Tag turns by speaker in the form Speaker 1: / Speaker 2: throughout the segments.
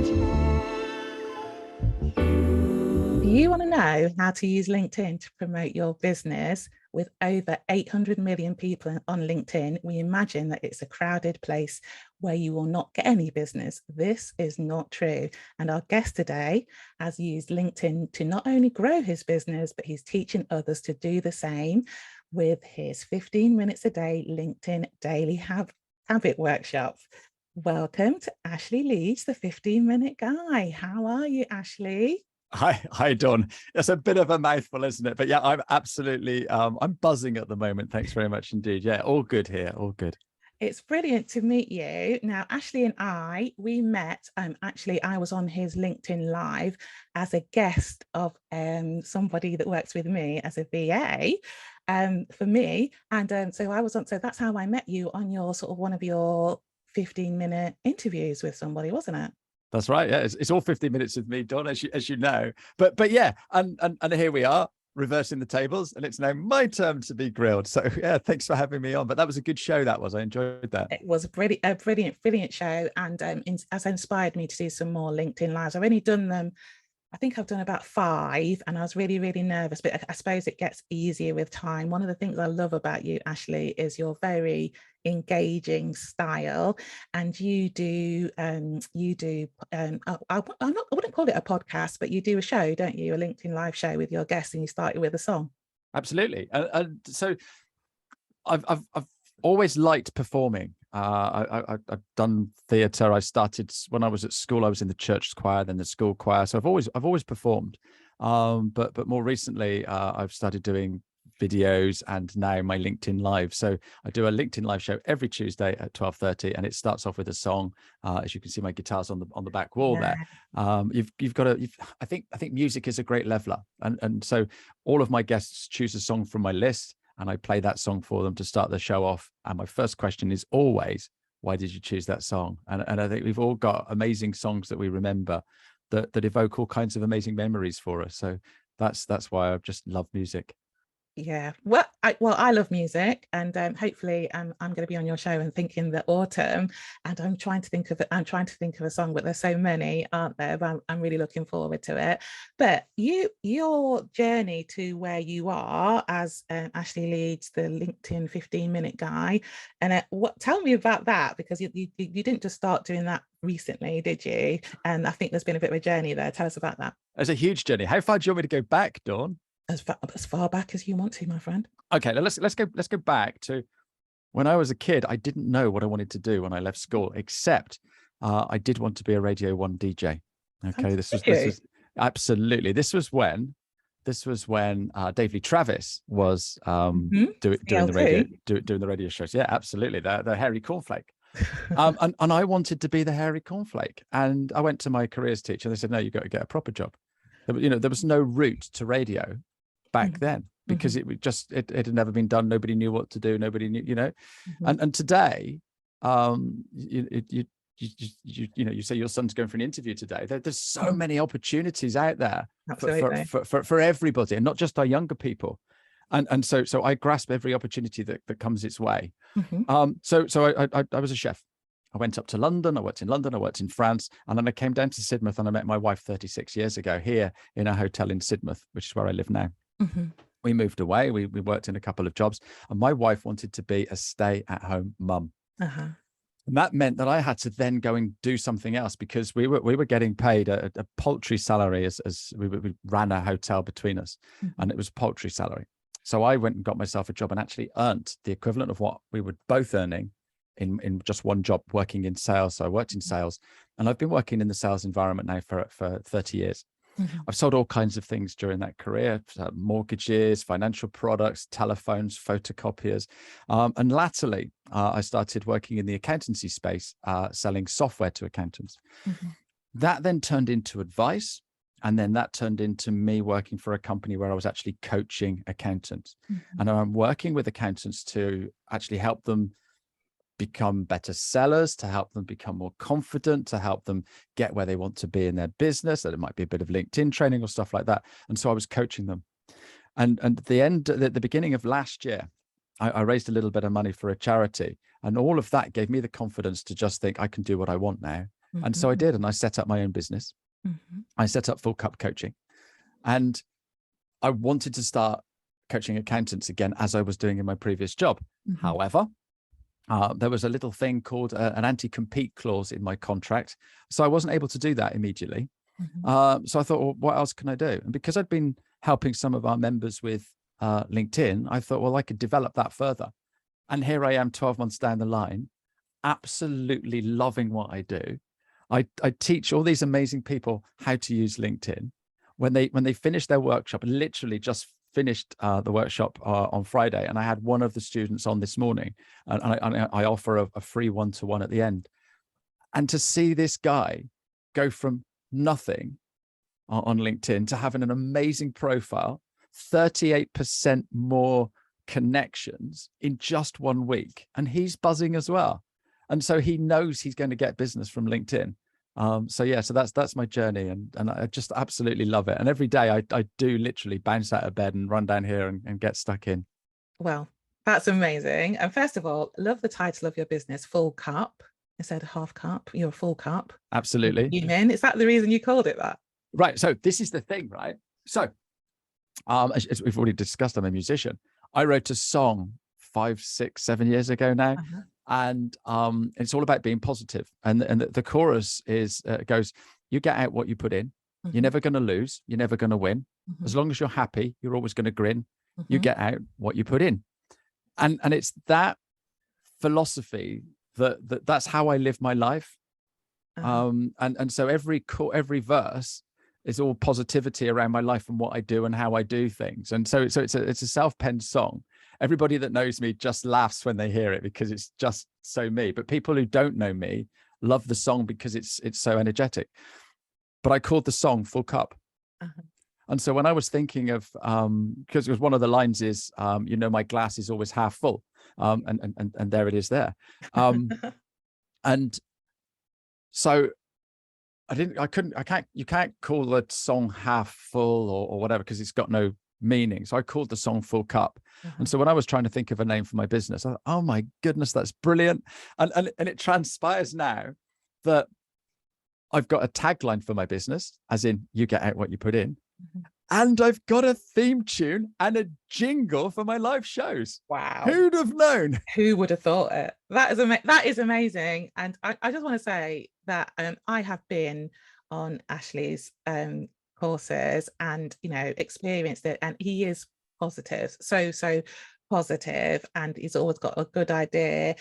Speaker 1: Do you want to know how to use LinkedIn to promote your business? With over 800 million people on LinkedIn, we imagine that it's a crowded place where you will not get any business. This is not true. And our guest today has used LinkedIn to not only grow his business, but he's teaching others to do the same with his 15 minutes a day LinkedIn daily habit workshop. Welcome to Ashley Leeds, the 15-minute guy. How are you, Ashley?
Speaker 2: Hi, Dawn. It's a bit of a mouthful, isn't it? But yeah, I'm absolutely, I'm buzzing at the moment. Thanks very much indeed. Yeah, all good here, all good.
Speaker 1: It's brilliant to meet you. Now, Ashley and we met, actually, I was on his LinkedIn Live as a guest of somebody that works with me as a VA for me. And so that's how I met you on your sort of one of your 15-minute interviews with somebody, wasn't it?
Speaker 2: That's right. Yeah, it's all 15 minutes with me, Dawn, as you know. But yeah, and here we are, reversing the tables, and it's now my turn to be grilled. So yeah, thanks for having me on. But that was a good show. That was. I enjoyed that.
Speaker 1: It was a brilliant show, and has inspired me to do some more LinkedIn lives. I've only done them. I think I've done about 5, and I was really, really nervous, but I suppose it gets easier with time. One of the things I love about you, Ashley, is your very engaging style, and I wouldn't call it a podcast, but you do a show, don't you? A LinkedIn live show with your guests, and you started with a song.
Speaker 2: Absolutely. And so I've always liked performing. I've done theatre. I started when I was at school. I was in the church choir, then the school choir. So I've always performed. But more recently, I've started doing videos and now my LinkedIn Live. So I do a LinkedIn Live show every Tuesday at 12:30, and it starts off with a song. As you can see, my guitar's on the back wall there. I think music is a great leveler, and so all of my guests choose a song from my list, and I play that song for them to start the show off. And my first question is always, why did you choose that song? And I think we've all got amazing songs that we remember that evoke all kinds of amazing memories for us. So that's why I just love music.
Speaker 1: Yeah, well, I love music, and hopefully I'm going to be on your show and think in the autumn, and I'm trying to think of a song, but there's so many, aren't there? But I'm really looking forward to it. But your journey to where you are as Ashley Leeds, the LinkedIn 15-minute guy, and tell me about that, because you didn't just start doing that recently, did you? And I think there's been a bit of a journey there. Tell us about that.
Speaker 2: There's a huge journey. How far do you want me to go back, Dawn?
Speaker 1: As far back as you want to, my friend.
Speaker 2: Okay, let's go back to when I was a kid. I didn't know what I wanted to do when I left school, except I did want to be a Radio 1 DJ. Okay, this was absolutely. This was when Dave Lee Travis was doing the radio shows. Yeah, absolutely. The hairy cornflake. And I wanted to be the hairy cornflake. And I went to my careers teacher. They said, no, you've got to get a proper job. There was no route to radio back then, because it had never been done. Nobody knew what to do. Nobody knew, and today, you say your son's going for an interview today. There's so many opportunities out there for everybody, and not just our younger people. And so I grasp every opportunity that comes its way. So I was a chef. I went up to London. I worked in London. I worked in France, and then I came down to Sidmouth, and I met my wife 36 years ago here in a hotel in Sidmouth, which is where I live now. We moved away. We worked in a couple of jobs, and my wife wanted to be a stay-at-home mum. And that meant that I had to then go and do something else, because we were getting paid a paltry salary as we ran a hotel between us, and it was paltry salary. So I went and got myself a job and actually earned the equivalent of what we were both earning in just one job, working in sales. So I worked in sales, and I've been working in the sales environment now for 30 years. I've sold all kinds of things during that career: mortgages, financial products, telephones, photocopiers. And latterly, I started working in the accountancy space, selling software to accountants. That then turned into advice. And then that turned into me working for a company where I was actually coaching accountants. And I'm working with accountants to actually help them become better sellers, to help them become more confident, to help them get where they want to be in their business. That it might be a bit of LinkedIn training or stuff like that. And so I was coaching them. And at the beginning of last year, I raised a little bit of money for a charity, and all of that gave me the confidence to just think I can do what I want now. And so I did, and I set up my own business. I set up Full Cup Coaching, and I wanted to start coaching accountants again, as I was doing in my previous job. However, there was a little thing called an anti-compete clause in my contract, so I wasn't able to do that immediately. So I thought, well, what else can I do? And because I'd been helping some of our members with LinkedIn, I thought, well, I could develop that further. And here I am 12 months down the line, absolutely loving what I do. I teach all these amazing people how to use LinkedIn. When they finish their workshop, literally just finished the workshop on Friday, and I had one of the students on this morning, and I offer a free one-to-one at the end. And to see this guy go from nothing on LinkedIn to having an amazing profile, 38% more connections in just 1 week, and he's buzzing as well. And so he knows he's going to get business from LinkedIn. So that's my journey, and I just absolutely love it. And every day I do literally bounce out of bed and run down here and get stuck in.
Speaker 1: Well, that's amazing. And first of all, love the title of your business, Full Cup instead of half cup. You're a full cup.
Speaker 2: Absolutely.
Speaker 1: Is that the reason you called it that?
Speaker 2: Right. So this is the thing, right? So as we've already discussed, I'm a musician. I wrote a song 5, 6, 7 years ago now. And it's all about being positive. And the chorus goes, you get out what you put in. You're never going to lose. You're never going to win. As long as you're happy, you're always going to grin. You get out what you put in. And it's that philosophy that's how I live my life. And so every verse is all positivity around my life and what I do and how I do things. And so it's a self-penned song. Everybody that knows me just laughs when they hear it because it's just so me. But people who don't know me love the song because it's so energetic. But I called the song Full Cup. And so when I was thinking of, because it was one of the lines is, my glass is always half full. And there it is there. And so you can't call the song half full or whatever, because it's got no meaning. So I called the song Full Cup. And so when I was trying to think of a name for my business, I thought, oh my goodness, that's brilliant. And it transpires now that I've got a tagline for my business, as in you get out what you put in. And I've got a theme tune and a jingle for my live shows.
Speaker 1: Wow.
Speaker 2: Who'd have known?
Speaker 1: Who would have thought it? That is amazing. And I just want to say that I have been on Ashley's courses and, experienced it. And he is positive. So positive, and he's always got a good idea.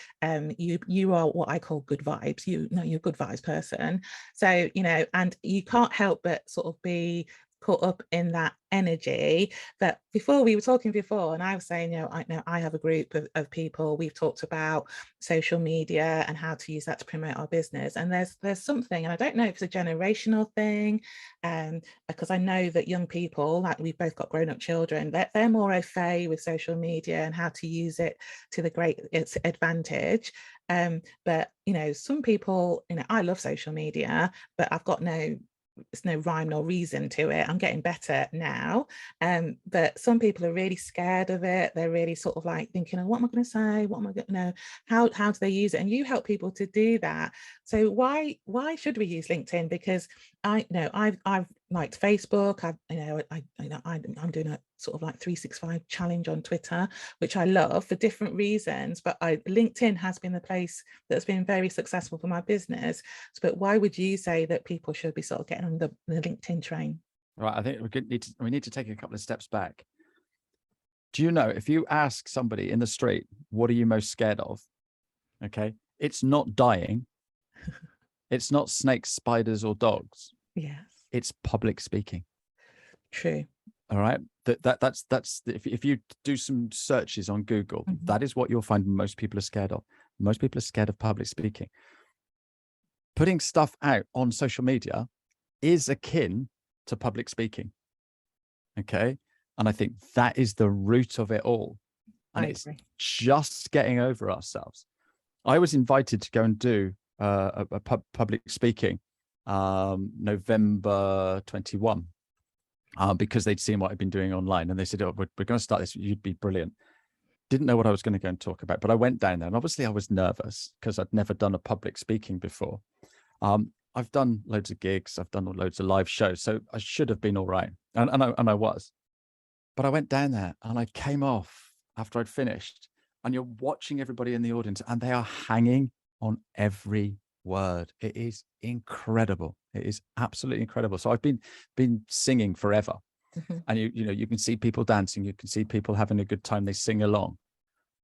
Speaker 1: You are what I call good vibes. You're a good vibes person. So, and you can't help but sort of be caught up in that energy. That before we were talking before, and I was saying, I have a group of people. We've talked about social media and how to use that to promote our business. And there's something, and I don't know if it's a generational thing, because I know that young people, like we've both got grown-up children, they're more au fait with social media and how to use it to its advantage. But some people, I love social media, but I've got it's no rhyme nor reason to it. I'm getting better now. But some people are really scared of it. They're really sort of like thinking, oh, what am I going to say? What am I going to how do they use it? And you help people to do that. So why should we use LinkedIn? Because I've liked Facebook. I'm doing a sort of like 365 challenge on Twitter, which I love for different reasons. But LinkedIn has been the place that's been very successful for my business. But why would you say that people should be sort of getting on the LinkedIn train?
Speaker 2: Right. I think we need to take a couple of steps back. Do you know, if you ask somebody in the street, what are you most scared of? Okay. It's not dying. It's not snakes, spiders, or dogs.
Speaker 1: Yes.
Speaker 2: It's public speaking.
Speaker 1: True.
Speaker 2: All right. That's if you do some searches on Google, that is what you'll find most people are scared of. Most people are scared of public speaking. Putting stuff out on social media is akin to public speaking. Okay. And I think that is the root of it all. And it's just getting over ourselves. I was invited to go and do a public speaking November 21 because they'd seen what I'd been doing online, and they said, oh, we're going to start this. You'd be brilliant. Didn't know what I was going to go and talk about, but I went down there, and obviously I was nervous because I'd never done a public speaking before. I've done loads of gigs, I've done loads of live shows, so I should have been all right, and I was. But I went down there and I came off after I'd finished, and you're watching everybody in the audience, and they are hanging on every word. It is incredible. It is absolutely incredible. So I've been singing forever, and you know you can see people dancing, you can see people having a good time, they sing along.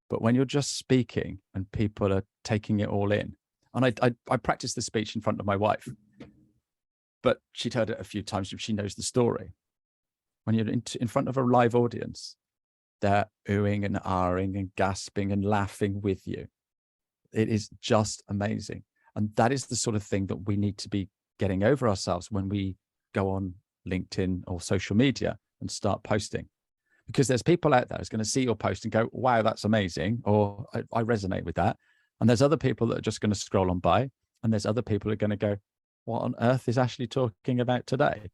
Speaker 2: But when you're just speaking and people are taking it all in, and I practiced the speech in front of my wife, but she'd heard it a few times, she knows the story. When you're in front of a live audience, they're oohing and ahhing and gasping and laughing with you. It is just amazing. And that is the sort of thing that we need to be getting over ourselves when we go on LinkedIn or social media and start posting. Because there's people out there who's going to see your post and go, wow, that's amazing, or I resonate with that. And there's other people that are just going to scroll on by, and there's other people who are going to go, what on earth is Ashley talking about today?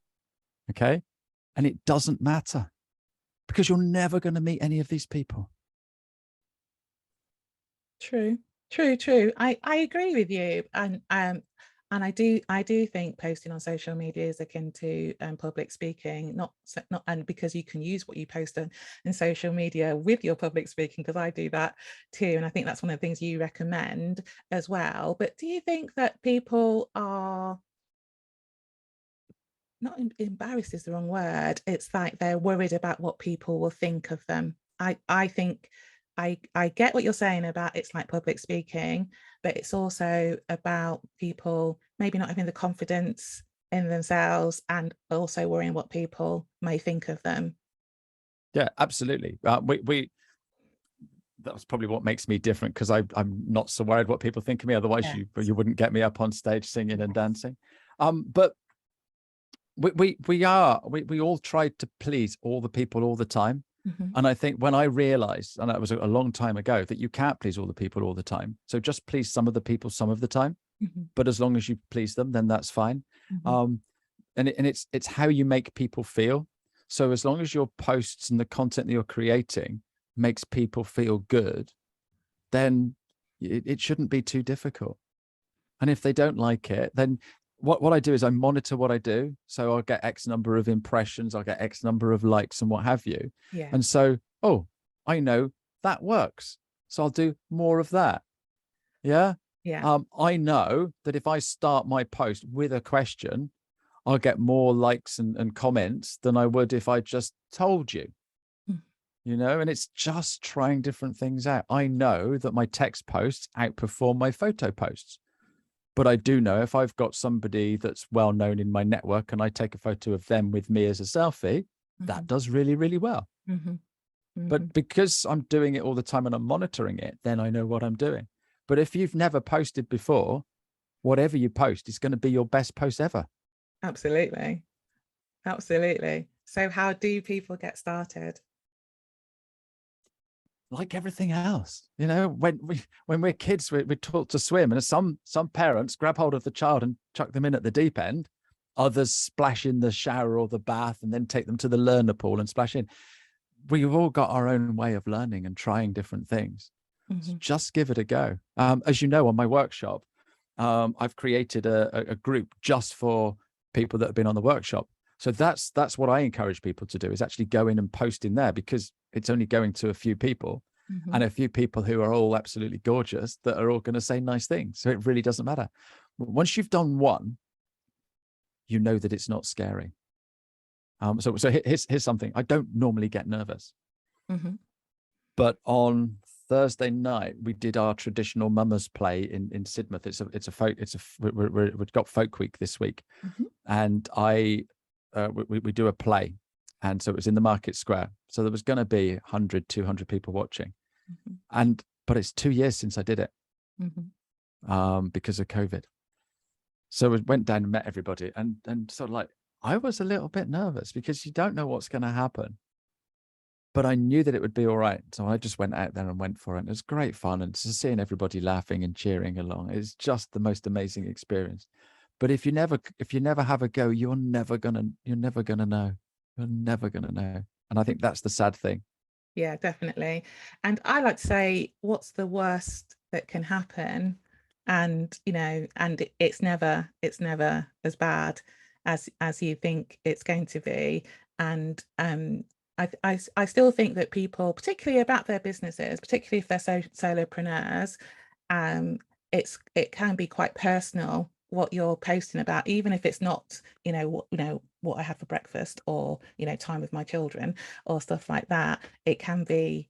Speaker 2: Okay. And it doesn't matter, because you're never going to meet any of these people.
Speaker 1: True. I agree with you. And I do think posting on social media is akin to public speaking, not and because you can use what you post in social media with your public speaking, because I do that too. And I think that's one of the things you recommend as well. But do you think that people are not embarrassed is the wrong word. It's like they're worried about what people will think of them. I think I get what you're saying about it's like public speaking, but it's also about people maybe not having the confidence in themselves and also worrying what people may think of them.
Speaker 2: Yeah, absolutely. That was probably what makes me different, because I'm not so worried what people think of me. Otherwise, you wouldn't get me up on stage singing and dancing. But we all try to please all the people all the time. And I think when I realized, and that was a long time ago, that you can't please all the people all the time. So just please some of the people some of the time. But as long as you please them, then that's fine. And it's how you make people feel. So as long as your posts and the content that you're creating makes people feel good, then it shouldn't be too difficult. And if they don't like it, then what I do is I monitor what I do. So I'll get X number of impressions, I'll get X number of likes and what have you.
Speaker 1: Yeah.
Speaker 2: And so, oh, I know that works, so I'll do more of that. Yeah. I know that if I start my post with a question, I'll get more likes and comments than I would if I just told you. You know, and it's just trying different things out. I know that my text posts outperform my photo posts. But I do know if I've got somebody that's well known in my network and I take a photo of them with me as a selfie, that does really, really well. But because I'm doing it all the time and I'm monitoring it, then I know what I'm doing. But if you've never posted before, whatever you post is going to be your best post ever.
Speaker 1: Absolutely. So how do people get started?
Speaker 2: Like everything else, you know, when we're kids, we're taught to swim, and some parents grab hold of the child and chuck them in at the deep end. Others splash in the shower or the bath and then take them to the learner pool and splash in. We've all got our own way of learning and trying different things. So just give it a go. As you know, on my workshop, I've created a group just for people that have been on the workshop. So that's what I encourage people to do, is actually go in and post in there, because it's only going to a few people and a few people who are all absolutely gorgeous that are all going to say nice things. So it really doesn't matter. Once you've done one, you know that it's not scary. So here's something. I don't normally get nervous, but on Thursday night we did our traditional mummers play in Sidmouth. We've got Folk Week this week, and we do a play. And so it was in the market square. So there was going to be 100, 200 people watching. But it's 2 years since I did it because of COVID. So we went down and met everybody, and sort of like, I was a little bit nervous because you don't know what's going to happen. But I knew that it would be all right. So I just went out there and went for it. And it was great fun. And just seeing everybody laughing and cheering along is just the most amazing experience. But if you never have a go, you're never gonna know. You're never gonna know. And I think that's the sad thing.
Speaker 1: Yeah, definitely. And I like to say, what's the worst that can happen? and it's never as bad as you think it's going to be. And I still think that people, particularly about their businesses, particularly if they're solopreneurs, it can be quite personal what you're posting about, even if it's not what I have for breakfast, or time with my children, or stuff like that. It can be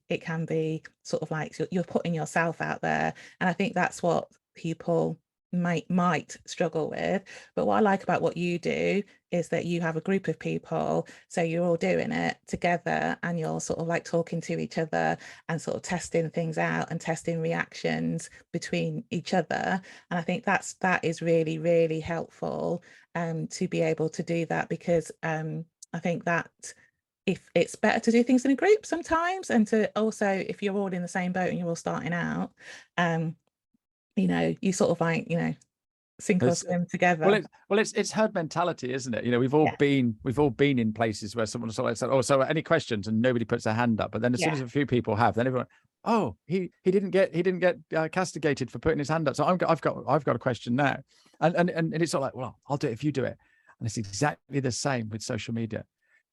Speaker 1: sort of like you're putting yourself out there, and I think that's what people might struggle with. But what I like about what you do is that you have a group of people, so you're all doing it together, and you're sort of like talking to each other and sort of testing things out and testing reactions between each other. And I think that is really, really helpful to be able to do that, because I think that if it's better to do things in a group sometimes, and to also, if you're all in the same boat and you're all starting out, you sort of like, sink or swim together.
Speaker 2: It's herd mentality, isn't it? We've all been in places where someone sort of said, "Oh, so any questions?" and nobody puts their hand up. But then as soon as a few people have, then everyone, "Oh, he didn't get castigated for putting his hand up, so I've got a question now." And it's sort of like, "Well, I'll do it if you do it." And it's exactly the same with social media.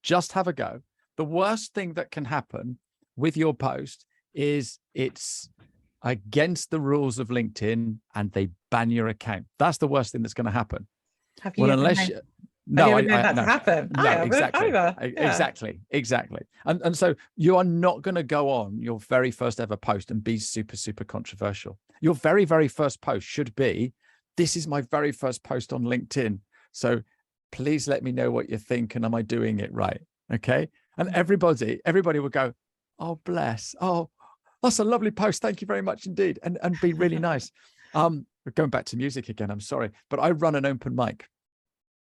Speaker 2: Just have a go. The worst thing that can happen with your post is it's against the rules of LinkedIn and they ban your account. That's the worst thing that's going to happen.
Speaker 1: Have you ever known that to happen?
Speaker 2: No, exactly. And so you are not going to go on your very first ever post and be super, super controversial. Your very, very first post should be, "This is my very first post on LinkedIn, so please let me know what you think, and am I doing it right?" Okay. And everybody will go, "Oh, bless. Oh, that's a lovely post. Thank you very much indeed." And be really nice. We're going back to music again. I'm sorry, but I run an open mic.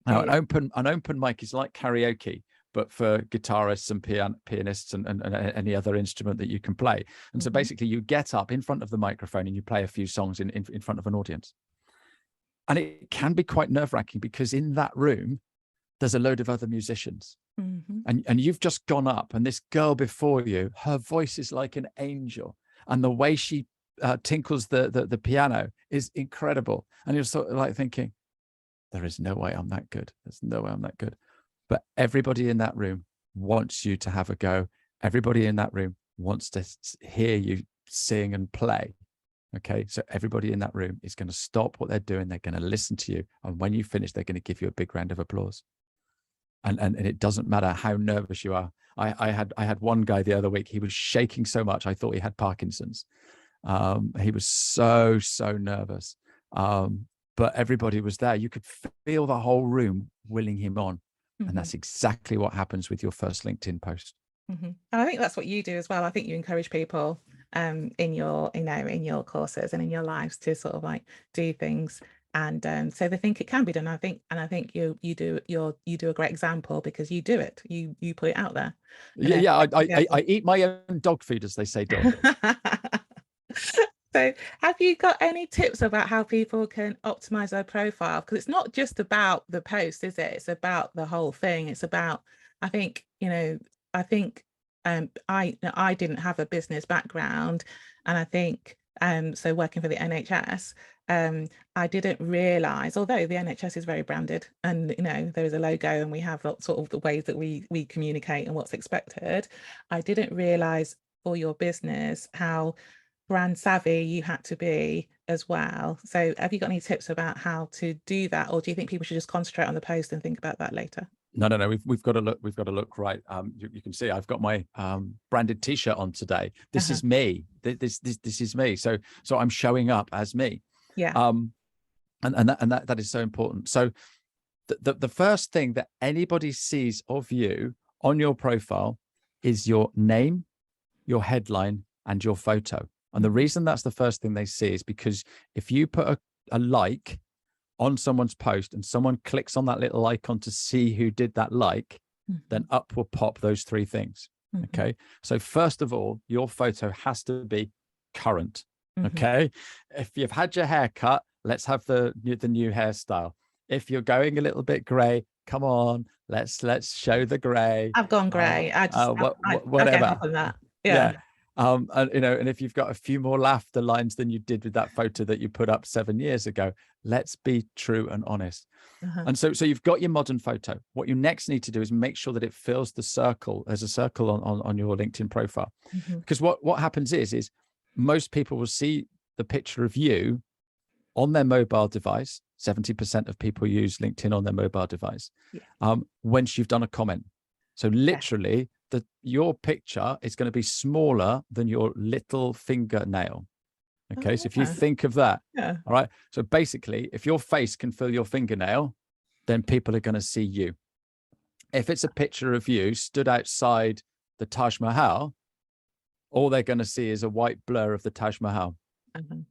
Speaker 2: Now, an open mic is like karaoke, but for guitarists and pianists and any other instrument that you can play. And so basically you get up in front of the microphone and you play a few songs in front of an audience. And it can be quite nerve-wracking, because in that room, there's a load of other musicians. And you've just gone up, and this girl before you, her voice is like an angel, and the way she tinkles the piano is incredible. And you're sort of like thinking, there is no way I'm that good. There's no way I'm that good. But everybody in that room wants you to have a go. Everybody in that room wants to hear you sing and play. Okay, so everybody in that room is going to stop what they're doing. They're going to listen to you, and when you finish, they're going to give you a big round of applause. And it doesn't matter how nervous you are. I had one guy the other week. He was shaking so much I thought he had Parkinson's. He was so nervous. But everybody was there. You could feel the whole room willing him on. And that's exactly what happens with your first LinkedIn post.
Speaker 1: And I think that's what you do as well. I think you encourage people in your courses and in your lives to sort of like do things, and so they think it can be done. I think you do a great example, because you do it. You put it out there.
Speaker 2: I eat my own dog food, as they say, dog.
Speaker 1: So have you got any tips about how people can optimize their profile? Because it's not just about the post, is it? It's about the whole thing. It's about, I think I didn't have a business background, and I think so working for the NHS, I didn't realize, although the NHS is very branded, and there is a logo, and we have sort of the ways that we communicate and what's expected, I didn't realize for your business how brand savvy you had to be as well. So have you got any tips about how to do that, or do you think people should just concentrate on the post and think about that later?
Speaker 2: No. We've got to look right. You can see I've got my branded T-shirt on today. This is me. This is me. So I'm showing up as me.
Speaker 1: Yeah.
Speaker 2: And that is so important. So the first thing that anybody sees of you on your profile is your name, your headline, and your photo. And the reason that's the first thing they see is because if you put a like on someone's post and someone clicks on that little icon to see who did that like, then up will pop those three things. Okay. So first of all, your photo has to be current. Okay. If you've had your hair cut, let's have the new hairstyle. If you're going a little bit gray, come on, let's show the gray.
Speaker 1: I've gone gray.
Speaker 2: Whatever.
Speaker 1: I that. Yeah.
Speaker 2: And and if you've got a few more laughter lines than you did with that photo that you put up 7 years ago, let's be true and honest. And so you've got your modern photo. What you next need to do is make sure that it fills the circle. There's a circle on your LinkedIn profile, because what happens is most people will see the picture of you on their mobile device. 70% of people use LinkedIn on their mobile device. Once you've done a comment. So literally your picture is going to be smaller than your little fingernail. Okay. So if you think of that, all right. So basically, if your face can fill your fingernail, then people are going to see you. If it's a picture of you stood outside the Taj Mahal, all they're going to see is a white blur of the Taj Mahal.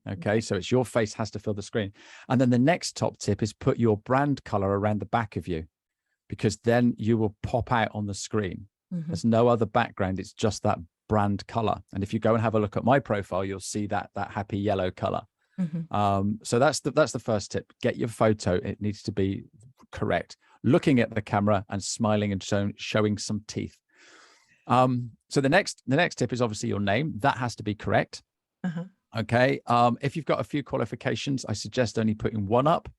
Speaker 2: Okay. So it's your face has to fill the screen. And then the next top tip is put your brand color around the back of you, because then you will pop out on the screen. There's no other background. It's just that brand color. And if you go and have a look at my profile, you'll see that happy yellow color. So that's the first tip. Get your photo. It needs to be correct. Looking at the camera and smiling and showing some teeth. So the next tip is obviously your name. That has to be correct. Okay. If you've got a few qualifications, I suggest only putting one up.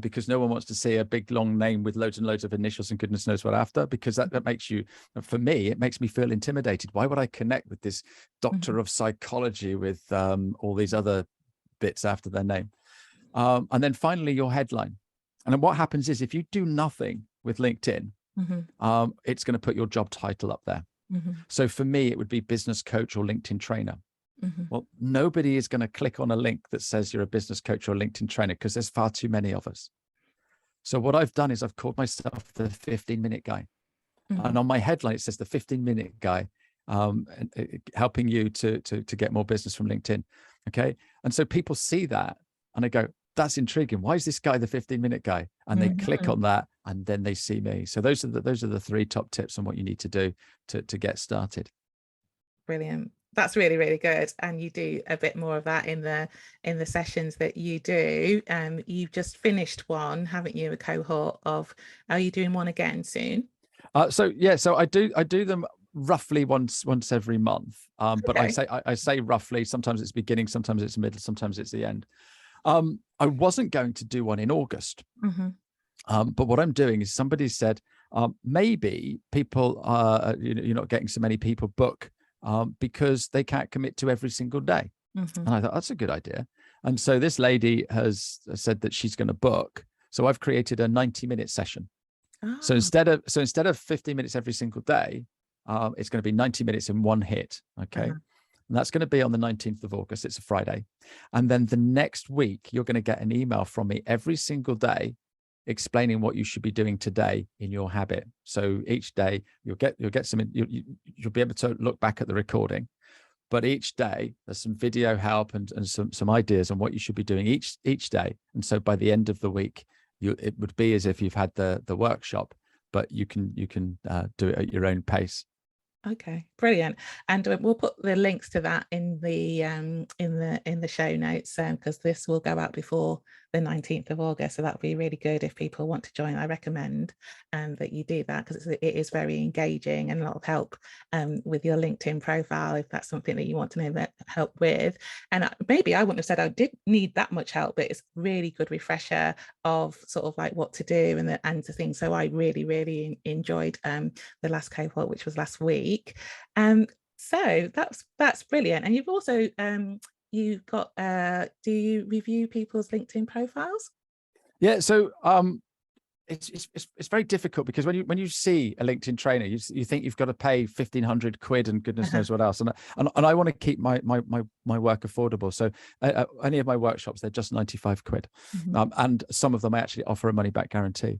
Speaker 2: Because no one wants to see a big long name with loads and loads of initials and goodness knows what after, because that makes you, for me, it makes me feel intimidated. Why would I connect with this doctor of psychology with all these other bits after their name? And then finally, your headline. And then what happens is if you do nothing with LinkedIn, it's going to put your job title up there. So for me, it would be business coach or LinkedIn trainer. Well, nobody is going to click on a link that says you're a business coach or a LinkedIn trainer, because there's far too many of us. So what I've done is I've called myself the 15-minute guy. And on my headline, it says the 15-minute guy, helping you to get more business from LinkedIn. Okay. And so people see that and they go, that's intriguing. Why is this guy the 15-minute guy? And they click on that and then they see me. So those are the 3 top tips on what you need to do to get started.
Speaker 1: Brilliant. That's really, really good. And you do a bit more of that in the sessions that you do. You've just finished one, haven't you? A cohort of, are you doing one again soon?
Speaker 2: So I do them roughly once every month. But I say roughly, sometimes it's beginning, sometimes it's middle, sometimes it's the end. I wasn't going to do one in August. But what I'm doing is somebody said, maybe people you're not getting so many people book because they can't commit to every single day. And I thought that's a good idea. And so this lady has said that she's going to book. So I've created a 90-minute session. So instead of 15 minutes every single day, it's going to be 90 minutes in one hit. Okay. And that's going to be on the 19th of August. It's a Friday. And then the next week, you're going to get an email from me every single day explaining what you should be doing today in your habit. So each day you'll get some, you'll be able to look back at the recording, but each day there's some video help and some ideas on what you should be doing each day. And so by the end of the week, it would be as if you've had the workshop, but you can do it at your own pace.
Speaker 1: Okay, brilliant. And we'll put the links to that in the show notes, because this will go out before the 19th of August. So that would be really good if people want to join. I recommend that you do that, because it is very engaging and a lot of help with your LinkedIn profile, if that's something that you want to know help with. And maybe I wouldn't have said I did need that much help, but it's really good refresher of sort of like what to do and the things. So I really, really enjoyed the last cohort, which was last week. So that's brilliant. And you've also you've got do you review people's LinkedIn profiles?
Speaker 2: Yeah, so it's very difficult, because when you see a LinkedIn trainer, you think you've got to pay 1,500 quid and goodness knows what else, and I want to keep my work affordable. So any of my workshops, they're just 95 quid, and some of them I actually offer a money back guarantee.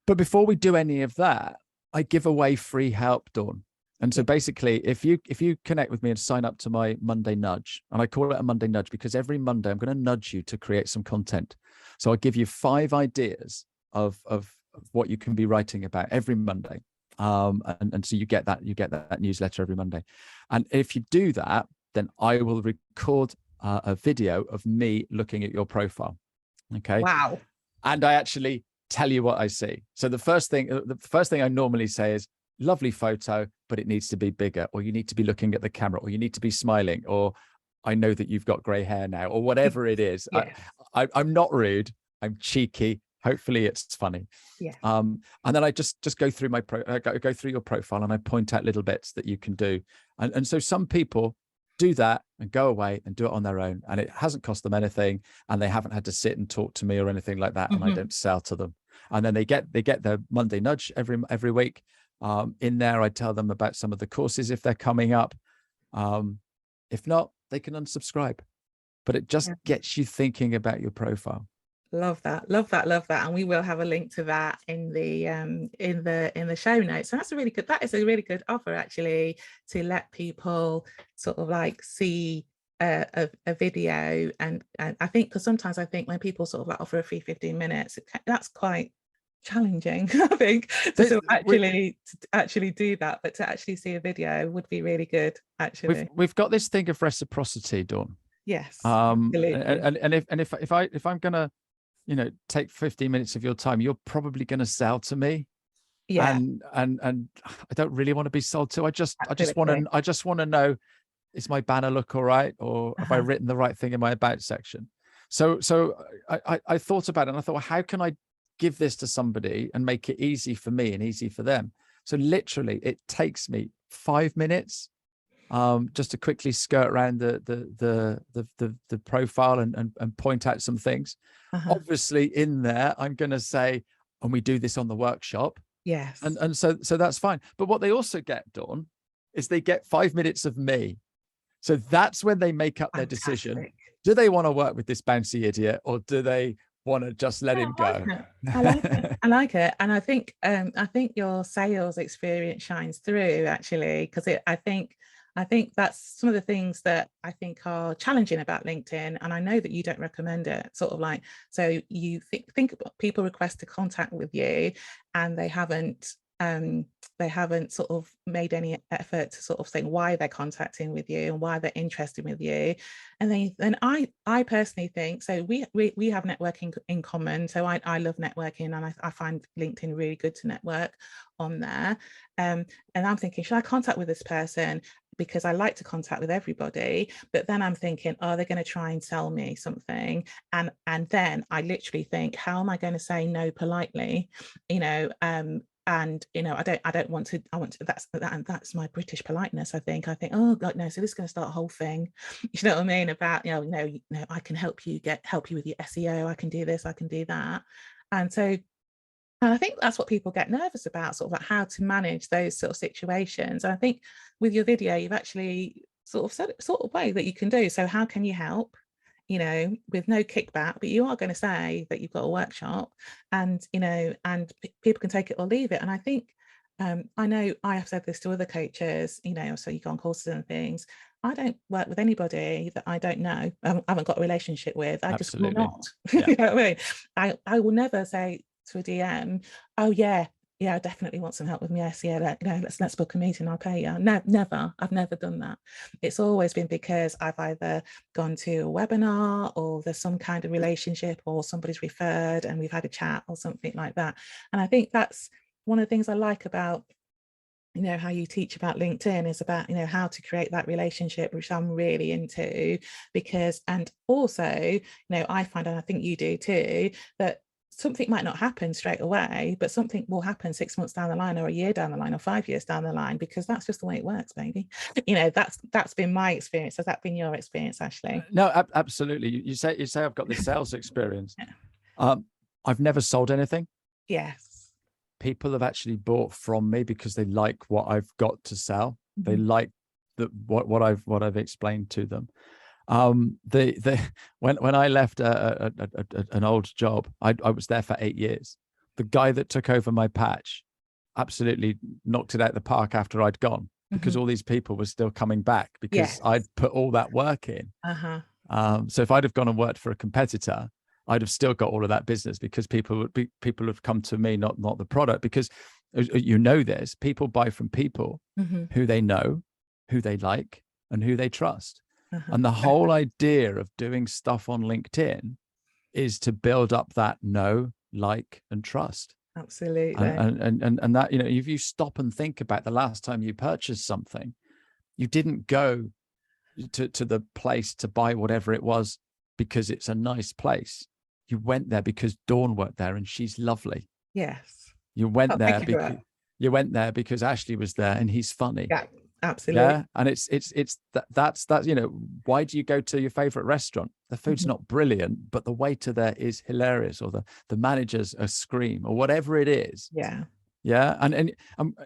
Speaker 2: But before we do any of that, I give away free help, Dawn. And so basically, if you connect with me and sign up to my Monday nudge, and I call it a Monday nudge because every Monday I'm going to nudge you to create some content. So I'll give you 5 ideas of what you can be writing about every Monday. And so you get that newsletter every Monday. And if you do that, then I will record a video of me looking at your profile. Okay.
Speaker 1: Wow.
Speaker 2: And I actually tell you what I see. So the first thing I normally say is, lovely photo, but it needs to be bigger, or you need to be looking at the camera, or you need to be smiling, or I know that you've got gray hair now, or whatever it is.
Speaker 1: Yes.
Speaker 2: I'm not rude. I'm cheeky. Hopefully it's funny.
Speaker 1: Yeah.
Speaker 2: And then I just go through go through your profile, and I point out little bits that you can do. And so some people do that and go away and do it on their own, and it hasn't cost them anything, and they haven't had to sit and talk to me or anything like that. And I don't sell to them. And then they get their Monday nudge every week. In there, I tell them about some of the courses if they're coming up. If not, they can unsubscribe. But it just gets you thinking about your profile.
Speaker 1: Love that, love that, love that. And we will have a link to that in the show notes. So that is a really good offer, actually, to let people sort of like see a video. And I think, because sometimes I think when people sort of like offer a free 15 minutes, that's quite challenging, I think, to actually do that. But to actually see a video would be really good, actually.
Speaker 2: We've got this thing of reciprocity, Dawn.
Speaker 1: Yes.
Speaker 2: And if I'm gonna, take 15 minutes of your time, you're probably going to sell to me.
Speaker 1: Yeah.
Speaker 2: And I don't really want to be sold to. I just want to know, is my banner look all right? Or have I written the right thing in my about section? So I thought about it, and I thought, well, how can I give this to somebody and make it easy for me and easy for them? So literally it takes me 5 minutes just to quickly skirt around the profile and point out some things. Obviously in there, I'm going to say, and we do this on the workshop.
Speaker 1: Yes.
Speaker 2: And so that's fine. But what they also get, Dawn, is they get 5 minutes of me. So that's when they make up their decision. Do they want to work with this bouncy idiot, or do they want to just let him go?
Speaker 1: I like it. I like it. And I think your sales experience shines through, actually, because I think that's some of the things that I think are challenging about LinkedIn. And I know that you don't recommend it, sort of like, so you think about people request to contact with you, and they haven't sort of made any effort to sort of say why they're contacting with you and why they're interested with you. And then I personally think, so we have networking in common. So I love networking, and I find LinkedIn really good to network on there. And I'm thinking, should I contact with this person? Because I like to contact with everybody, but then I'm thinking, are they going to try and sell me something? And then I literally think, how am I going to say no politely? And I don't want to. That's my British politeness. I think, oh God, no. So this is going to start a whole thing. You know what I mean? About I can help you with your SEO. I can do this. I can do that. And so. And I think that's what people get nervous about, sort of like how to manage those sort of situations. And I think with your video, you've actually sort of said it sort of way that you can do. So how can you help, with no kickback, but you are going to say that you've got a workshop, and, and people can take it or leave it. And I think, I know I have said this to other coaches, so you go on courses and things. I don't work with anybody that I don't know, I haven't got a relationship with. I just will not.
Speaker 2: Yeah.
Speaker 1: You know what I mean? I will never say to a DM, oh yeah, I definitely want some help with my SEO. Let's book a meeting. I'll pay you. No, never. I've never done that. It's always been because I've either gone to a webinar, or there's some kind of relationship, or somebody's referred and we've had a chat or something like that. And I think that's one of the things I like about how you teach about LinkedIn, is about how to create that relationship, which I'm really into. Because, and also I find, and I think you do too, that something might not happen straight away, but something will happen 6 months down the line, or a year down the line, or 5 years down the line, because that's just the way it works, baby. That's been my experience. Has that been your experience, Ashley?
Speaker 2: No, absolutely. You say I've got this sales experience. I've never sold anything.
Speaker 1: Yes.
Speaker 2: People have actually bought from me because they like what I've got to sell. They like what I've explained to them. When I left an old job, I was there for 8 years. The guy that took over my patch absolutely knocked it out the park after I'd gone, because all these people were still coming back because I'd put all that work in. So if I'd have gone and worked for a competitor, I'd have still got all of that business, because people have come to me, not the product. Because this, people buy from people who they know, who they like, and who they trust. And the whole idea of doing stuff on LinkedIn is to build up that know, like, and trust.
Speaker 1: Absolutely.
Speaker 2: And that, if you stop and think about the last time you purchased something, you didn't go to the place to buy whatever it was because it's a nice place. You went there because Dawn worked there and she's lovely.
Speaker 1: Yes.
Speaker 2: You went there because Ashley was there and he's funny.
Speaker 1: Yeah, absolutely.
Speaker 2: Yeah. And that's why do you go to your favorite restaurant? The food's not brilliant, but the waiter there is hilarious, or the manager's a scream, or whatever it is.
Speaker 1: Yeah.
Speaker 2: Yeah. And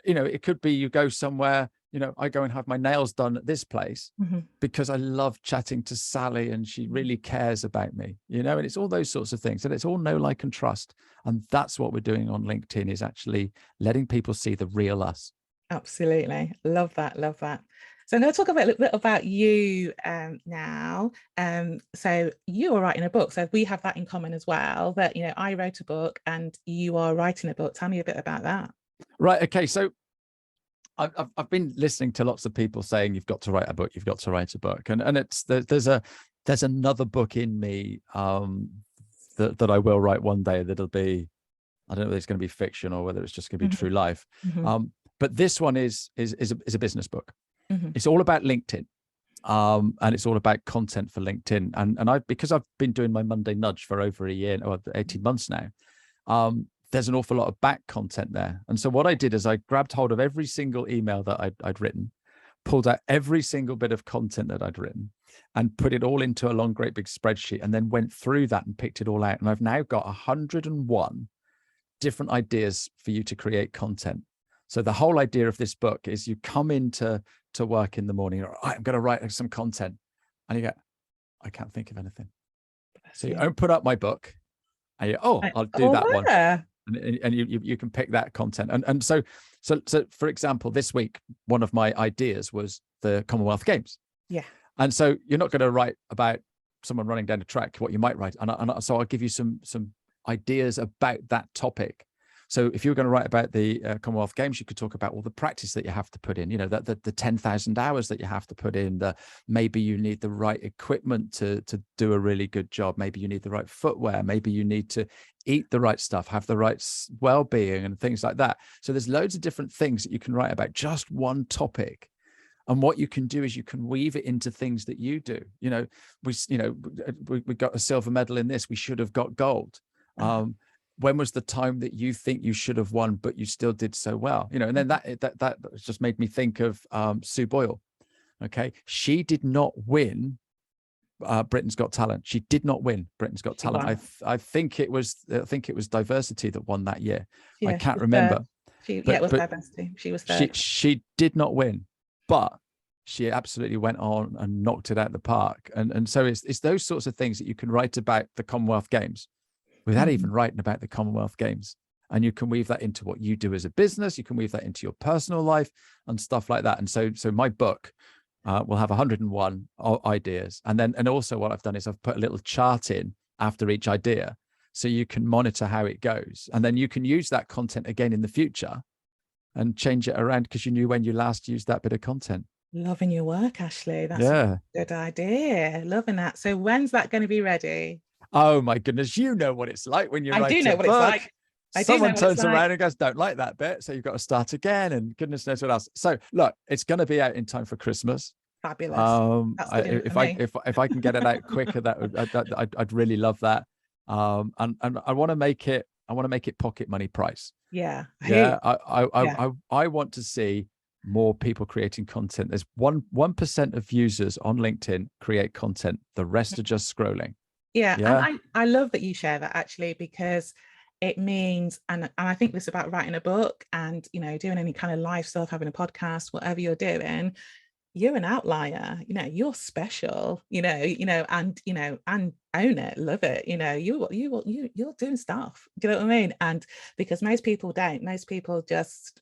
Speaker 2: it could be you go somewhere, I go and have my nails done at this place because I love chatting to Sally and she really cares about me, and it's all those sorts of things. And it's all know, like, and trust. And that's what we're doing on LinkedIn, is actually letting people see the real us.
Speaker 1: Absolutely. Love that. Love that. So I'm going to talk a little bit about you now. So you are writing a book. So we have that in common as well, that, I wrote a book and you are writing a book. Tell me a bit about that.
Speaker 2: Right. Okay. So I've been listening to lots of people saying you've got to write a book, you've got to write a book, and it's there's another book in me that I will write one day. That'll be, I don't know whether it's going to be fiction or whether it's just going to be true life. But this one is a business book. It's all about LinkedIn, and it's all about content for LinkedIn. And because I've been doing my Monday nudge for over a year or 18 months now. There's an awful lot of back content there. And so what I did is I grabbed hold of every single email that I'd written, pulled out every single bit of content that I'd written, and put it all into a long, great big spreadsheet, and then went through that and picked it all out. And I've now got 101 different ideas for you to create content. So the whole idea of this book is you come into work in the morning, all right, I'm going to write some content. And you go, I can't think of anything. So you open up my book and you, I'll do that one. And you can pick that content. And so for example, this week, one of my ideas was the Commonwealth Games.
Speaker 1: Yeah.
Speaker 2: And so you're not going to write about someone running down a track. What you might write, and so I'll give you some ideas about that topic. So if you were going to write about the Commonwealth Games, you could talk about all the practice that you have to put in, the 10,000 hours that you have to put in, maybe you need the right equipment to do a really good job. Maybe you need the right footwear. Maybe you need to eat the right stuff, have the right well-being and things like that. So there's loads of different things that you can write about just one topic. And what you can do is you can weave it into things that you do. We got a silver medal in this. We should have got gold. When was the time that you think you should have won, but you still did so well? And then that just made me think of Sue Boyle. Okay. She did not win Britain's Got Talent. She did not win Britain's Got Talent. I think it was Diversity that won that year. Yeah, I can't remember.
Speaker 1: It was Diversity. She was third.
Speaker 2: She did not win, but she absolutely went on and knocked it out of the park. And so it's those sorts of things that you can write about the Commonwealth Games without even writing about the Commonwealth Games. And you can weave that into what you do as a business. You can weave that into your personal life and stuff like that. And so my book will have 101 ideas. And also what I've done is I've put a little chart in after each idea, so you can monitor how it goes. And then you can use that content again in the future and change it around because you knew when you last used that bit of content.
Speaker 1: Loving your work, Ashley. That's a good idea. Loving that. So when's that going to be ready?
Speaker 2: Oh my goodness, you know what it's like when you write a book.
Speaker 1: I do know what it's like.
Speaker 2: Someone turns around and goes, don't like that bit, so you've got to start again, and goodness knows what else. So look, it's going to be out in time for Christmas.
Speaker 1: Fabulous.
Speaker 2: If I can get it out quicker, I'd really love that. And I want to make it pocket money price.
Speaker 1: Yeah.
Speaker 2: I want to see more people creating content. There's 1% of users on LinkedIn create content. The rest are just scrolling.
Speaker 1: Yeah. And I love that you share that, actually, because it means, and I think this about writing a book and, doing any kind of live stuff, having a podcast, whatever you're doing, you're an outlier, you're special, and own it, love it, you're doing stuff. Do you know what I mean? And because most people don't, most people just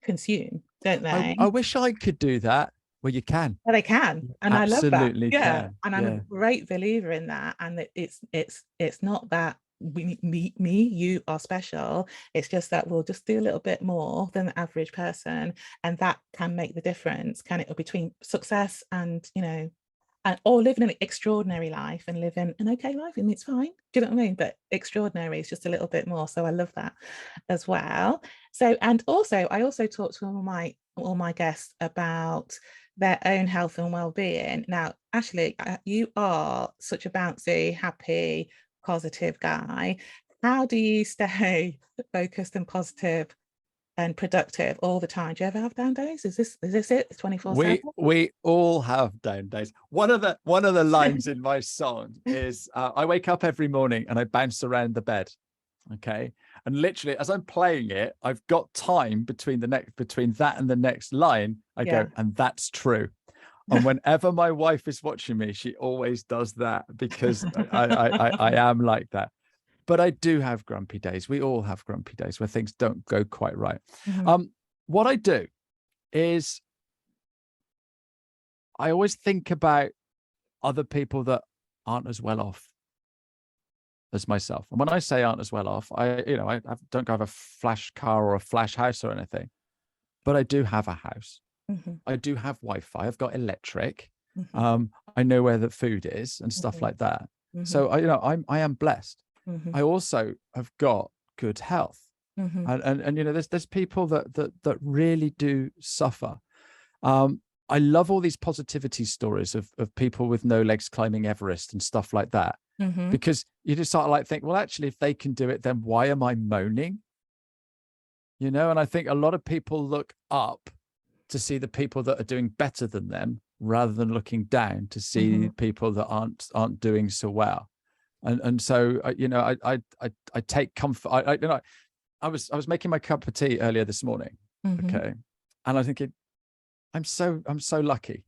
Speaker 1: consume, don't they?
Speaker 2: I wish I could do that. Well, you can.
Speaker 1: Well, they can, and
Speaker 2: absolutely
Speaker 1: I love that. Yeah,
Speaker 2: can.
Speaker 1: and I'm a great believer in that. And it's not that you are special. It's just that we'll just do a little bit more than the average person, and that can make the difference, can it, between success and or living an extraordinary life and living an okay life, and it's fine. Do you know what I mean? But extraordinary is just a little bit more. So I love that as well. So, and also, I also talk to all my guests about their own health and well-being. Now, Ashley, you are such a bouncy, happy, positive guy. How do you stay focused and positive and productive all the time? Do you ever have down days? Is this it? 24/7?
Speaker 2: We all have down days. One of the lines in my song is I wake up every morning and I bounce around the bed. Okay. And literally as I'm playing it, I've got time between that and the next line. I go, and that's true. And whenever my wife is watching me, she always does that, because I am like that. But I do have grumpy days. We all have grumpy days where things don't go quite right. What I do is I always think about other people that aren't as well off as myself. And when I say aren't as well off, I don't have a flash car or a flash house or anything, but I do have a house. I do have Wi-Fi. I've got electric. I know where the food is and stuff like that. So I am blessed. I also have got good health, and there's people that really do suffer. I love all these positivity stories of people with no legs climbing Everest and stuff like that, because you just sort of like think, well, actually, if they can do it, then why am I moaning? And I think a lot of people look up to see the people that are doing better than them, rather than looking down to see people that aren't doing so well. And so I take comfort. I was making my cup of tea earlier this morning, okay, and I think I'm so lucky.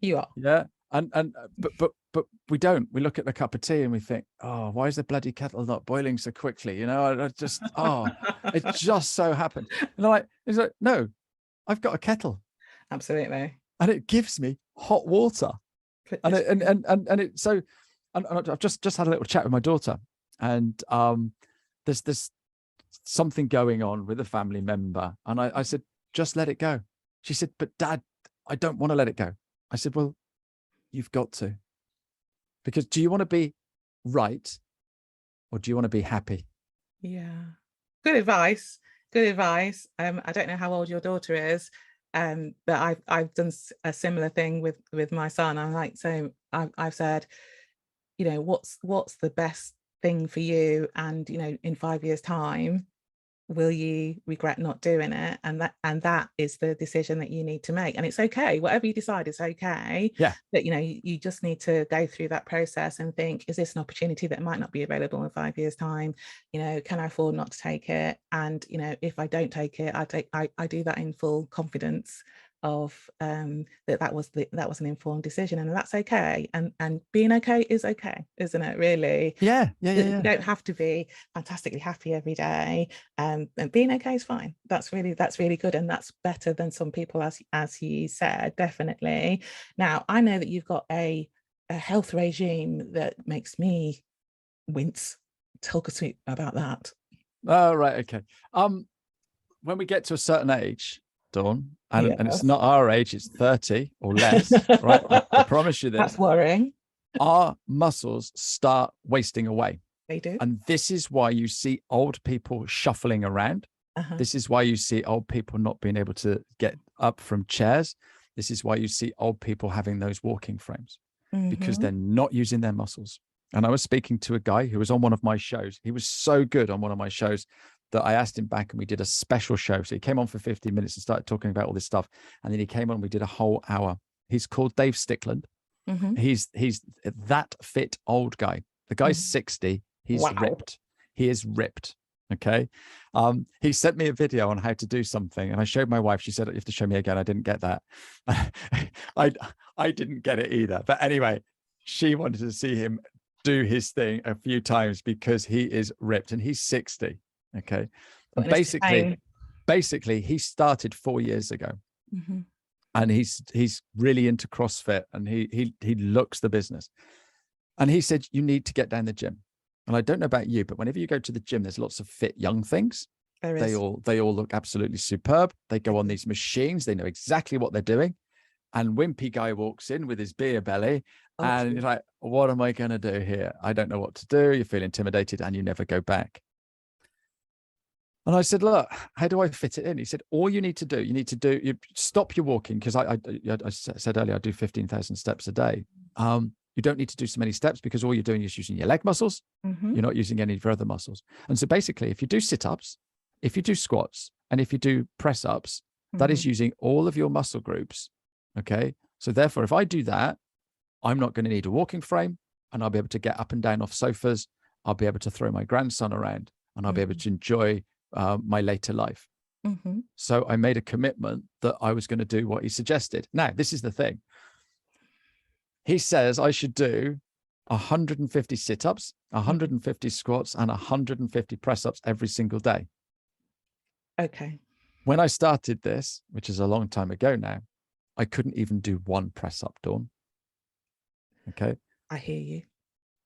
Speaker 1: You are.
Speaker 2: Yeah. But we don't. We look at the cup of tea and we think, oh, why is the bloody kettle not boiling so quickly? I just it just so happened. And it's like, no, I've got a kettle.
Speaker 1: Absolutely.
Speaker 2: And it gives me hot water. And I've just had a little chat with my daughter, and there's something going on with a family member, and I said, just let it go. She said, but Dad, I don't want to let it go. I said, well, you've got to, because do you want to be right, or do you want to be happy?
Speaker 1: Yeah, good advice. I don't know how old your daughter is, but I've done a similar thing with my son. I'm like, so I've said, what's the best thing for you, and in 5 years time, will you regret not doing it? And that is the decision that you need to make. And it's okay, whatever you decide, it's okay.
Speaker 2: Yeah.
Speaker 1: But you just need to go through that process and think, is this an opportunity that might not be available in 5 years time? Can I afford not to take it? And if I don't take it, I do that in full confidence of that was an informed decision, and that's okay. And being okay is okay, isn't it? Really.
Speaker 2: Yeah.
Speaker 1: You don't have to be fantastically happy every day, and being okay is fine. That's really good, and that's better than some people, as you said, definitely. Now, I know that you've got a health regime that makes me wince. Talk us about that.
Speaker 2: Oh, right. Okay. When we get to a certain age, Dawn, and it's not our age, it's 30 or less, right? I promise you this.
Speaker 1: That's worrying.
Speaker 2: Our muscles start wasting away.
Speaker 1: They do.
Speaker 2: And this is why you see old people shuffling around. This is why you see old people not being able to get up from chairs. This is why you see old people having those walking frames, because they're not using their muscles. And I was speaking to a guy who was on one of my shows. He was so good on one of my shows that I asked him back, and we did a special show. So he came on for 15 minutes and started talking about all this stuff. And then he came on and we did a whole hour. He's called Dave Stickland. He's that fit old guy. The guy's 60. He's ripped. He is ripped. Okay. He sent me a video on how to do something, and I showed my wife. She said, you have to show me again. I didn't get that. I didn't get it either. But anyway, she wanted to see him do his thing a few times because he is ripped, and he's 60. Okay. And basically he started 4 years ago. And he's really into CrossFit, and he looks the business. And he said, you need to get down the gym. And I don't know about you, but whenever you go to the gym, there's lots of fit young things. They all look absolutely superb. They go on these machines. They know exactly what they're doing. and wimpy guy walks in with his beer belly, and you're like, what am I going to do here? I don't know what to do. You feel intimidated and you never go back. And I said, look, how do I fit it in? He said, all you need to do, you stop your walking, because I said earlier, I do 15,000 steps a day. You don't need to do so many steps, because all you're doing is using your leg muscles. You're not using any of your other muscles. And so basically, if you do sit-ups, if you do squats, and if you do press-ups, that is using all of your muscle groups. Okay. So therefore, if I do that, I'm not going to need a walking frame, and I'll be able to get up and down off sofas. I'll be able to throw my grandson around, and I'll be able to enjoy my later life. So I made a commitment that I was going to do what he suggested. Now, this is the thing. He says I should do 150 sit-ups, 150 squats, and 150 press-ups every single day.
Speaker 1: Okay.
Speaker 2: When I started this, which is a long time ago now, I couldn't even do one press-up, Dawn. Okay.
Speaker 1: I hear you.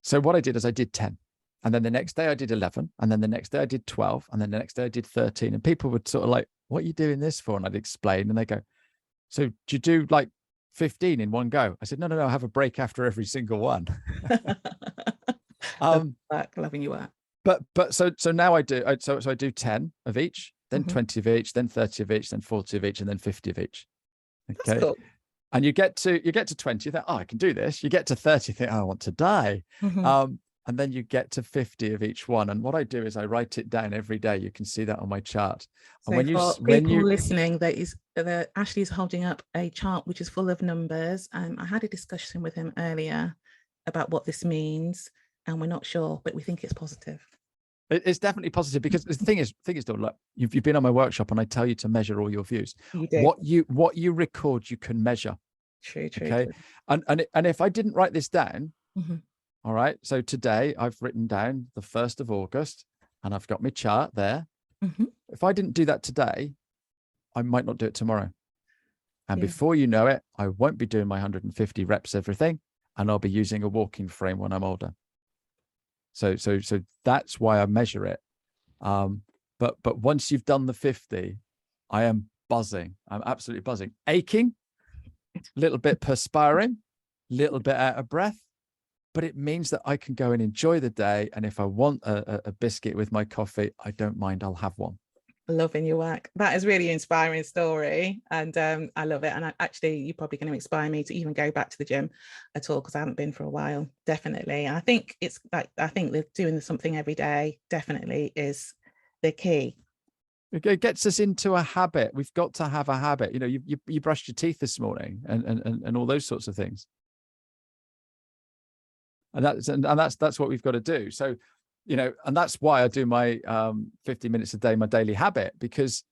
Speaker 2: So what I did is I did 10. And then the next day I did 11. And then the next day I did 12. And then the next day I did 13. And people would sort of like, what are you doing this for? And I'd explain. And they go, so do you do like 15 in one go? I said, no, I have a break after every single one.
Speaker 1: Loving you work.
Speaker 2: But so now I do, so I do 10 of each, then 20 of each, then 30 of each, then 40 of each, and then 50 of each. Okay.
Speaker 1: That's cool.
Speaker 2: And you get to 20, you think, oh, I can do this. You get to 30, you think, oh, I want to die. And then you get to 50 of each one. And what I do is I write it down every day. You can see that on my chart.
Speaker 1: So
Speaker 2: and
Speaker 1: when you listening, Ashley's holding up a chart which is full of numbers. I had a discussion with him earlier about what this means, and we're not sure, but we think it's positive.
Speaker 2: It's definitely positive, because the thing is, Dawn, look, you've been on my workshop, and I tell you to measure all your views.
Speaker 1: You do.
Speaker 2: What you record, you can measure.
Speaker 1: True.
Speaker 2: Okay. True. And if I didn't write this down, all right. So today I've written down the 1st of August, and I've got my chart there. If I didn't do that today, I might not do it tomorrow. And before you know it, I won't be doing my 150 reps everything, and I'll be using a walking frame when I'm older. So that's why I measure it. But once you've done the 50, I am buzzing. I'm absolutely buzzing, aching, a little bit perspiring, a little bit out of breath. But it means that I can go and enjoy the day. And if I want a biscuit with my coffee, I don't mind. I'll have one.
Speaker 1: Loving your work. That is really inspiring story. And I love it. And you're probably going to inspire me to even go back to the gym at all, because I haven't been for a while. Definitely. And I think that doing something every day definitely is the key.
Speaker 2: It gets us into a habit. We've got to have a habit. You know, you brushed your teeth this morning and all those sorts of things. And that's what we've got to do. So, you know, and that's why I do my 50 minutes a day, my daily habit, because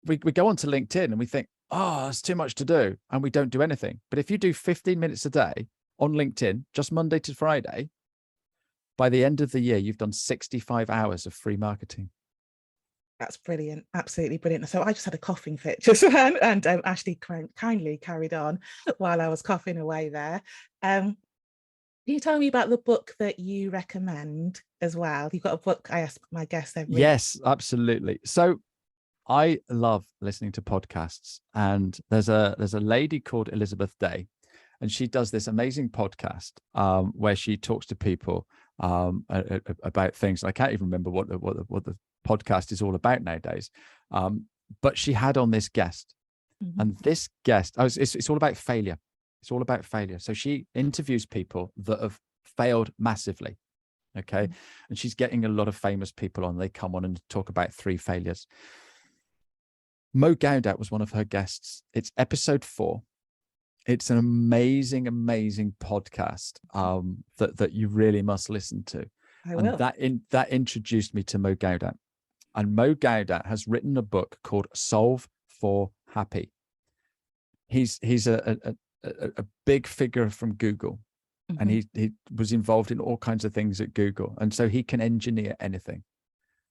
Speaker 2: we go onto LinkedIn and we think, oh, it's too much to do, and we don't do anything. But if you do 15 minutes a day on LinkedIn, just Monday to Friday, by the end of the year, you've done 65 hours of free marketing.
Speaker 1: That's brilliant. Absolutely brilliant. So I just had a coughing fit just then, and Ashley kindly carried on while I was coughing away there. Can you tell me about the book that you recommend as well? You've got a book I ask my guests every.
Speaker 2: Yes, absolutely. So I love listening to podcasts, and there's a lady called Elizabeth Day, and she does this amazing podcast where she talks to people about things. I can't even remember what the podcast is all about nowadays. But she had on this guest, and this guest, it's all about failure. It's all about failure. So she interviews people that have failed massively. Okay. And she's getting a lot of famous people on. They come on and talk about 3 failures. Mo Gaudat was one of her guests. It's episode 4. It's an amazing, amazing podcast that you really must listen to.
Speaker 1: I will.
Speaker 2: And that introduced me to Mo Gaudat. And Mo Gaudat has written a book called Solve for Happy. He's a big figure from Google, and he was involved in all kinds of things at Google, and so he can engineer anything.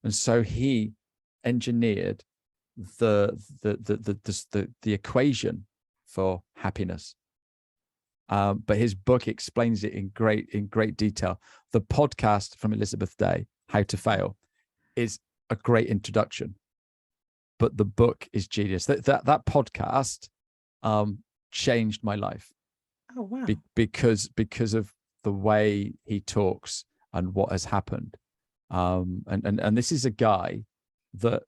Speaker 2: And so he engineered the equation for happiness. But his book explains it in great detail. The podcast from Elizabeth Day, How to Fail, is a great introduction, but the book is genius. That podcast changed my life.
Speaker 1: Oh, wow.
Speaker 2: Because of the way he talks and what has happened. And this is a guy that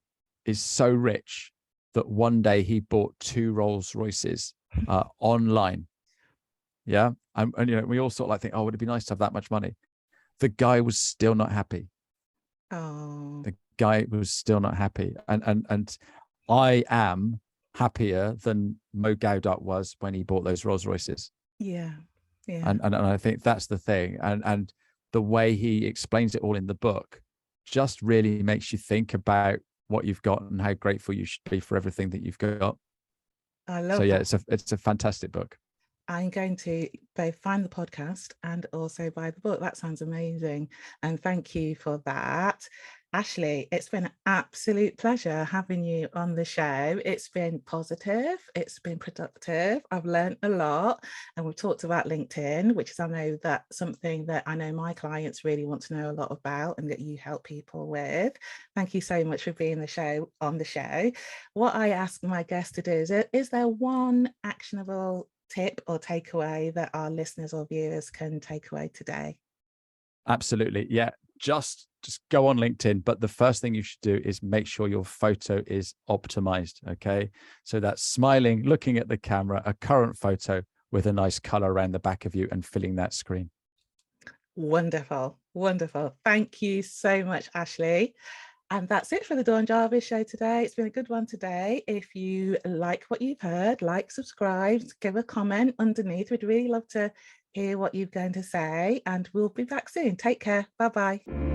Speaker 2: is so rich that one day he bought 2 Rolls Royces online. Yeah. And you know, we all sort of like think, oh, would it be nice to have that much money? The guy was still not happy.
Speaker 1: Oh.
Speaker 2: The guy was still not happy. And I am happier than Mo Gaudat was when he bought those Rolls Royces.
Speaker 1: Yeah. Yeah.
Speaker 2: And I think that's the thing. And the way he explains it all in the book just really makes you think about what you've got and how grateful you should be for everything that you've got.
Speaker 1: I love
Speaker 2: So yeah,
Speaker 1: that.
Speaker 2: it's a fantastic book.
Speaker 1: I'm going to both find the podcast and also buy the book. That sounds amazing. And thank you for that. Ashley, it's been an absolute pleasure having you on the show. It's been positive, it's been productive. I've learned a lot, and we've talked about LinkedIn, which is, I know, that something that I know my clients really want to know a lot about and that you help people with. Thank you so much for being on the show. What I ask my guests to do is there one actionable tip or takeaway that our listeners or viewers can take away today?
Speaker 2: Absolutely. Yeah. Just go on LinkedIn. But the first thing you should do is make sure your photo is optimized. Okay. So that's smiling, looking at the camera, a current photo with a nice color around the back of you and filling that screen.
Speaker 1: Wonderful. Wonderful. Thank you so much, Ashley. And that's it for the Dawn Jarvis show today. It's been a good one today. If you like what you've heard, like, subscribe, give a comment underneath. We'd really love to hear what you're going to say, and we'll be back soon. Take care. Bye-bye.